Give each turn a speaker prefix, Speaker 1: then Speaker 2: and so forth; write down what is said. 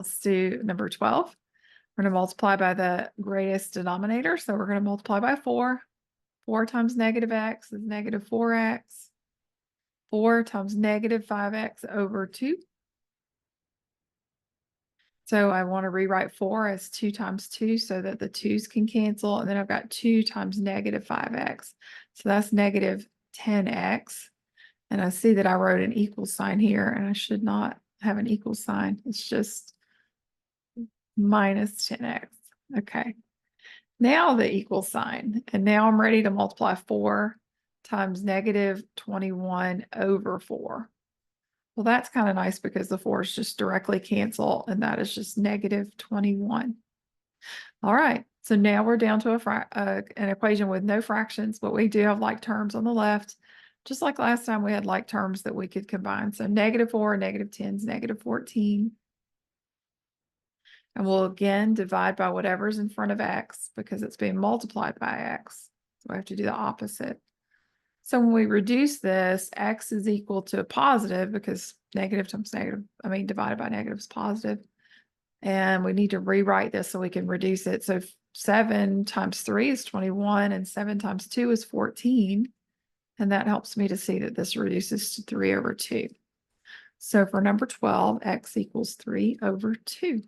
Speaker 1: Let's do number 12. We're going to multiply by the greatest denominator. So we're going to multiply by 4. 4 times negative x is negative 4x. 4 times negative 5x over 2. So I want to rewrite 4 as 2 times 2 so that the 2's can cancel. And then I've got 2 times negative 5x. So that's negative 10x. And I see that I wrote an equal sign here, and I should not have an equal sign. It's just minus 10x. Okay. Now the equal sign. And now I'm ready to multiply 4 times negative 21 over 4. Well, that's kind of nice because the 4's just directly cancel, and that is just negative 21. All right, so now we're down to an equation with no fractions, but we do have like terms on the left. Just like last time, we had like terms that we could combine. So negative 4, negative 10 is negative 14. And we'll again divide by whatever's in front of x because it's being multiplied by x. So I have to do the opposite. So when we reduce this, x is equal to a positive because negative times negative, divided by negative is positive. And we need to rewrite this so we can reduce it. So 7 times 3 is 21 and 7 times 2 is 14. And that helps me to see that this reduces to 3 over 2. So for number 12, x equals 3 over 2.